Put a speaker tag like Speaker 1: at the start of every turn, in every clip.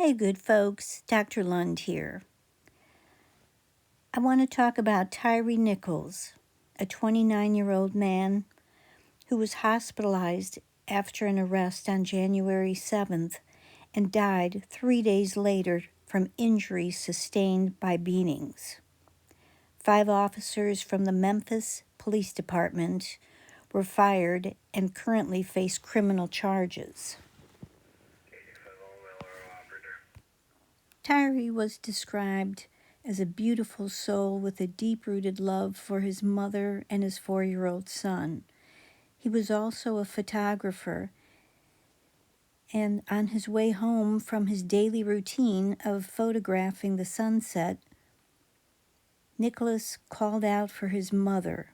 Speaker 1: Hey, good folks, Dr. Lund here. I want to talk about Tyre Nichols, a 29-year-old man who was hospitalized after an arrest on January 7th and died 3 days later from injuries sustained by beatings. 5 officers from the Memphis Police Department were fired and currently face criminal charges. Tyre was described as a beautiful soul with a deep-rooted love for his mother and his 4-year-old son. He was also a photographer, and on his way home from his daily routine of photographing the sunset, Nicholas called out for his mother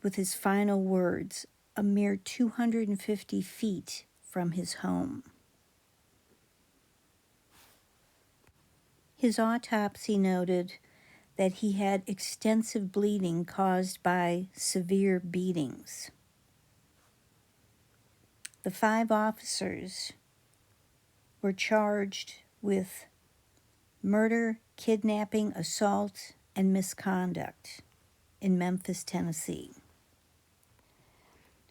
Speaker 1: with his final words, a mere 250 feet from his home. His autopsy noted that he had extensive bleeding caused by severe beatings. The 5 officers were charged with murder, kidnapping, assault, and misconduct in Memphis, Tennessee.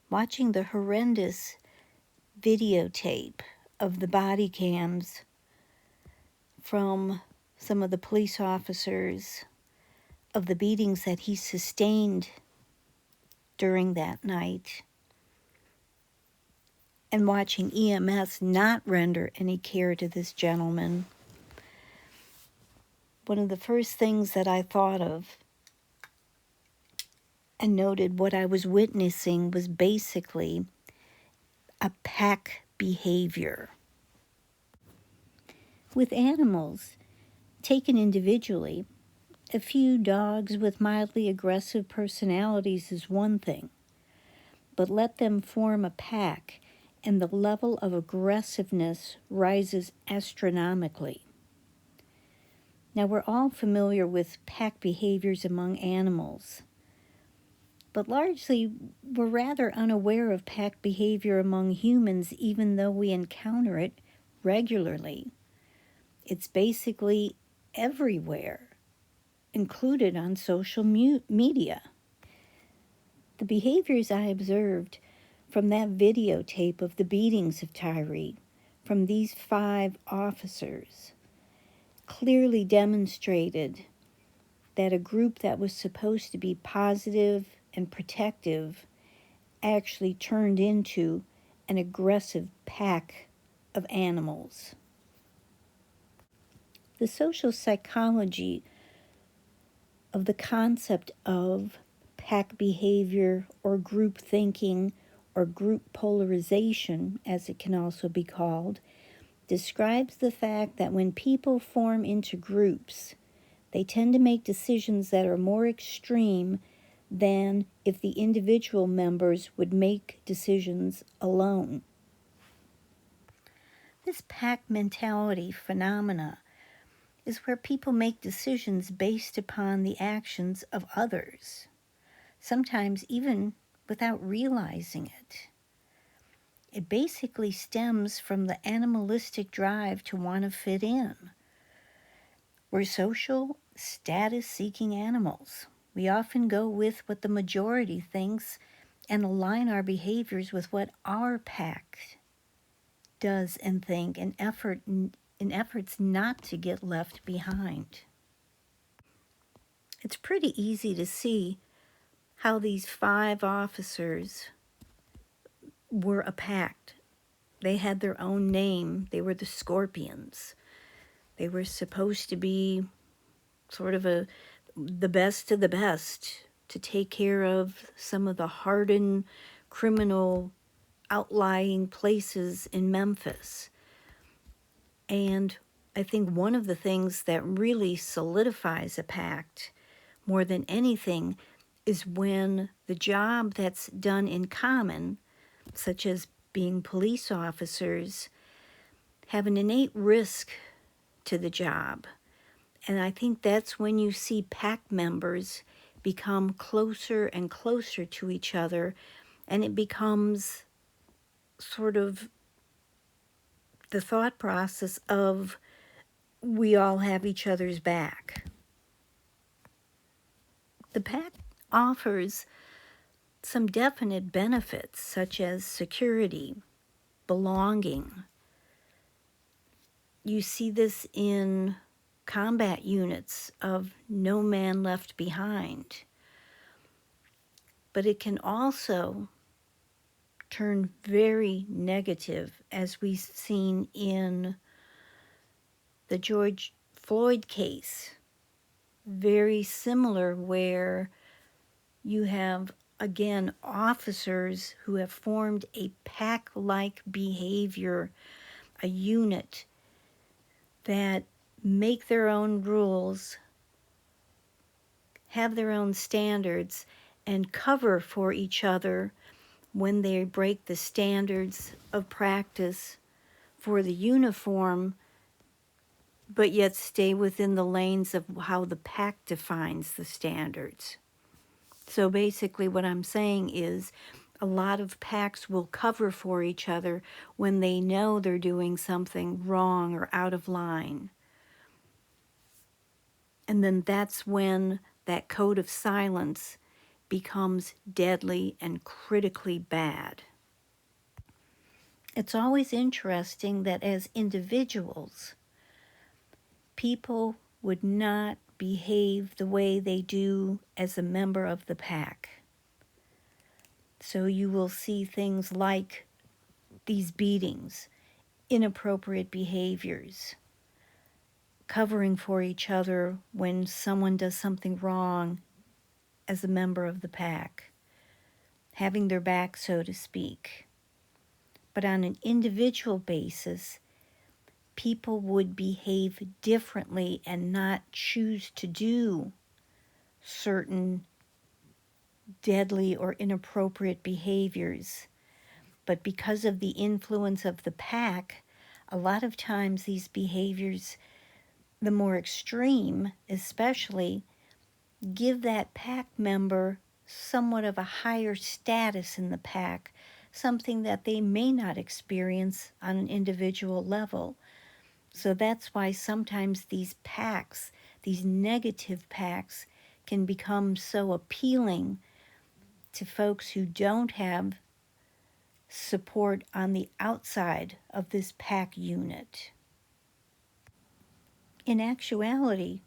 Speaker 1: Watching the horrendous videotape of the body cams from some of the police officers of the beatings that he sustained during that night, and watching EMS not render any care to this gentleman, one of the first things that I thought of and noted what I was witnessing was basically a pack behavior. With animals, taken individually, a few dogs with mildly aggressive personalities is one thing, but let them form a pack and the level of aggressiveness rises astronomically. Now, we're all familiar with pack behaviors among animals, but largely we're rather unaware of pack behavior among humans, even though we encounter it regularly. It's basically everywhere, included on social media. The behaviors I observed from that videotape of the beatings of Tyre from these 5 officers clearly demonstrated that a group that was supposed to be positive and protective actually turned into an aggressive pack of animals. The social psychology of the concept of pack behavior or group thinking or group polarization, as it can also be called, describes the fact that when people form into groups, they tend to make decisions that are more extreme than if the individual members would make decisions alone. This pack mentality phenomena is where people make decisions based upon the actions of others, sometimes even without realizing it. It basically stems from the animalistic drive to want to fit in. We're social, status-seeking animals. We often go with what the majority thinks and align our behaviors with what our pack does and think in efforts not to get left behind. It's pretty easy to see how these 5 officers were a pack. They had their own name. They were the Scorpions. They were supposed to be sort of the best of the best to take care of some of the hardened criminal outlying places in Memphis. And I think one of the things that really solidifies a pact more than anything is when the job that's done in common, such as being police officers, have an innate risk to the job. And I think that's when you see pack members become closer and closer to each other, and it becomes sort of the thought process of we all have each other's back. The pack offers some definite benefits, such as security, belonging. You see this in combat units of no man left behind. But it can also turn very negative, as we've seen in the George Floyd case. Very similar, where you have, again, officers who have formed a pack-like behavior, a unit that make their own rules, have their own standards, and cover for each other when they break the standards of practice for the uniform, but yet stay within the lanes of how the pack defines the standards. So basically what I'm saying is a lot of packs will cover for each other when they know they're doing something wrong or out of line. And then that's when that code of silence becomes deadly and critically bad. It's always interesting that as individuals, people would not behave the way they do as a member of the pack. So you will see things like these beatings, inappropriate behaviors, covering for each other when someone does something wrong as a member of the pack, having their back, so to speak. But on an individual basis, people would behave differently and not choose to do certain deadly or inappropriate behaviors. But because of the influence of the pack, a lot of times these behaviors, the more extreme especially, give that pack member somewhat of a higher status in the pack, something that they may not experience on an individual level. So that's why sometimes these packs, these negative packs, can become so appealing to folks who don't have support on the outside of this pack unit. In actuality,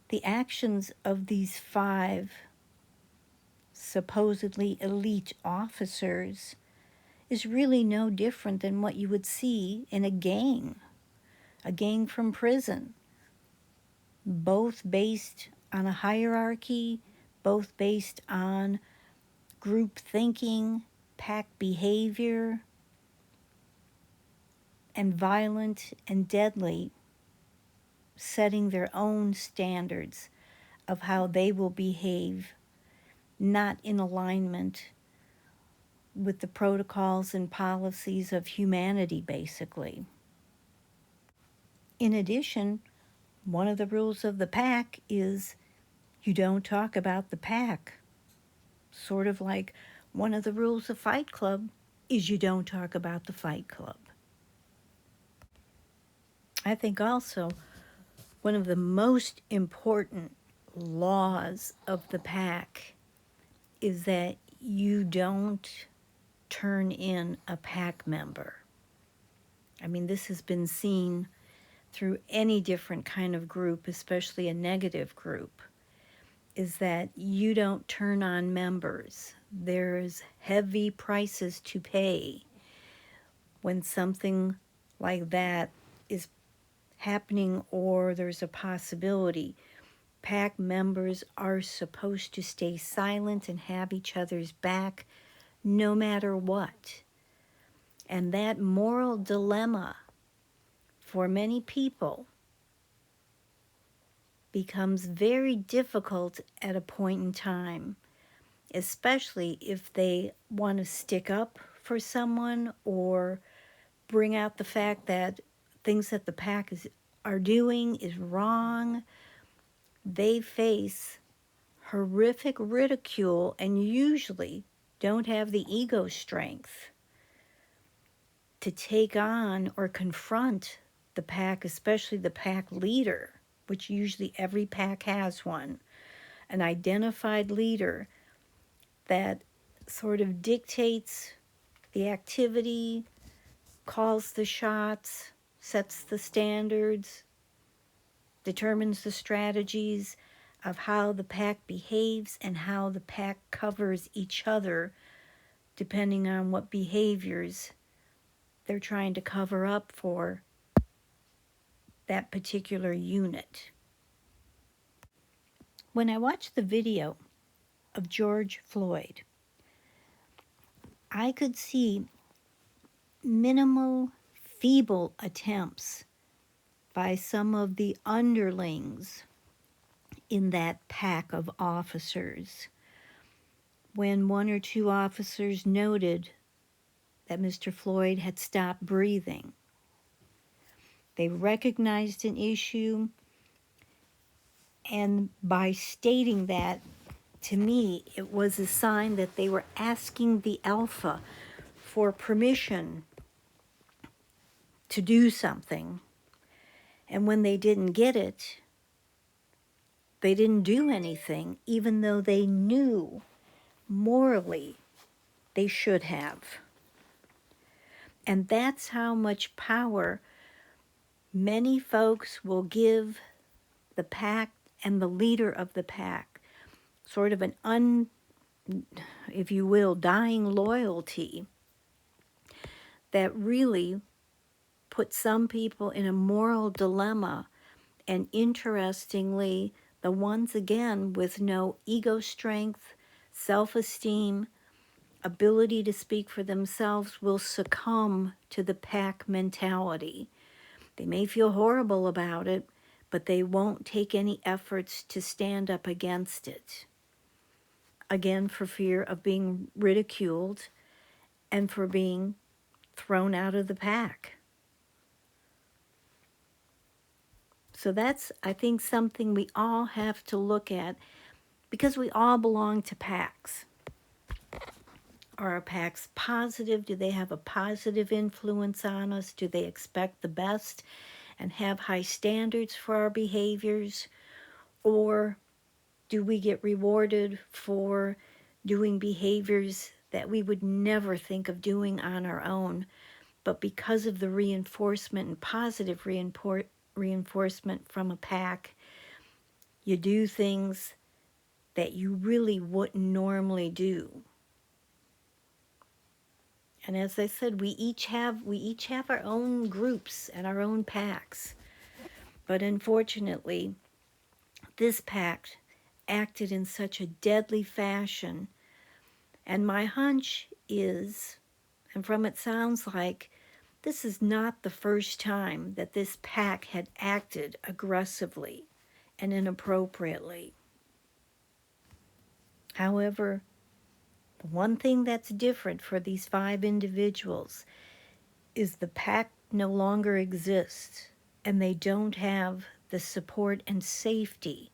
Speaker 1: the actions of these 5 supposedly elite officers is really no different than what you would see in a gang from prison, both based on a hierarchy, both based on group thinking, pack behavior, and violent and deadly, setting their own standards of how they will behave, not in alignment with the protocols and policies of humanity, basically. In addition, one of the rules of the pack is you don't talk about the pack. Sort of like one of the rules of Fight Club is you don't talk about the Fight Club. I think also one of the most important laws of the pack is that you don't turn in a pack member. I mean, this has been seen through any different kind of group, especially a negative group, is that you don't turn on members. There's heavy prices to pay when something like that is happening or there's a possibility. Pack members are supposed to stay silent and have each other's back no matter what. And that moral dilemma for many people becomes very difficult at a point in time, especially if they want to stick up for someone or bring out the fact that things that the pack are doing is wrong. They face horrific ridicule and usually don't have the ego strength to take on or confront the pack, especially the pack leader, which usually every pack has one, an identified leader that sort of dictates the activity, calls the shots, sets the standards, determines the strategies of how the pack behaves and how the pack covers each other, depending on what behaviors they're trying to cover up for that particular unit. When I watched the video of George Floyd, I could see minimal, feeble attempts by some of the underlings in that pack of officers. When one or two officers noted that Mr. Floyd had stopped breathing, they recognized an issue, and by stating that, to me, it was a sign that they were asking the alpha for permission to do something. And when they didn't get it, they didn't do anything, even though they knew morally they should have. And that's how much power many folks will give the pack and the leader of the pack, sort of an if you will, dying loyalty that really puts some people in a moral dilemma. And interestingly, the ones, again, with no ego strength, self-esteem, ability to speak for themselves will succumb to the pack mentality. They may feel horrible about it, but they won't take any efforts to stand up against it. Again, for fear of being ridiculed and for being thrown out of the pack. So that's, I think, something we all have to look at, because we all belong to packs. Are our packs positive? Do they have a positive influence on us? Do they expect the best and have high standards for our behaviors? Or do we get rewarded for doing behaviors that we would never think of doing on our own, but because of the reinforcement and positive reinforcement from a pack, you do things that you really wouldn't normally do. And as I said, we each have our own groups and our own packs. But unfortunately, this pack acted in such a deadly fashion. And my hunch is, and from it sounds like, this is not the first time that this pack had acted aggressively and inappropriately. However, the one thing that's different for these 5 individuals is the pack no longer exists, and they don't have the support and safety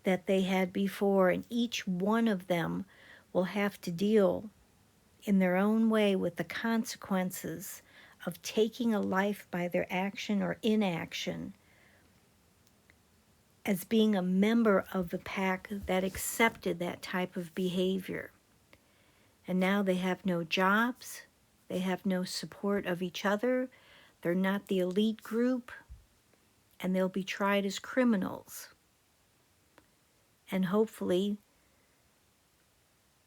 Speaker 1: that they had before, and each one of them will have to deal in their own way with the consequences of taking a life by their action or inaction as being a member of the pack that accepted that type of behavior. And now they have no jobs, they have no support of each other, they're not the elite group, and they'll be tried as criminals. And hopefully,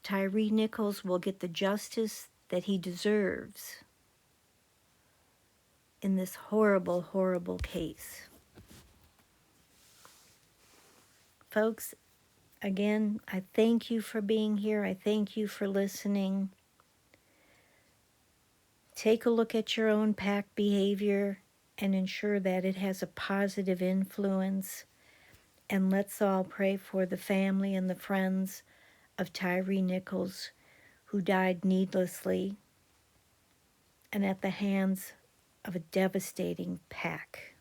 Speaker 1: Tyre Nichols will get the justice that he deserves in this horrible, horrible case. Folks, again, I thank you for being here. I thank you for listening. Take a look at your own pack behavior and ensure that it has a positive influence. And let's all pray for the family and the friends of Tyre Nichols, who died needlessly and at the hands of a devastating pack.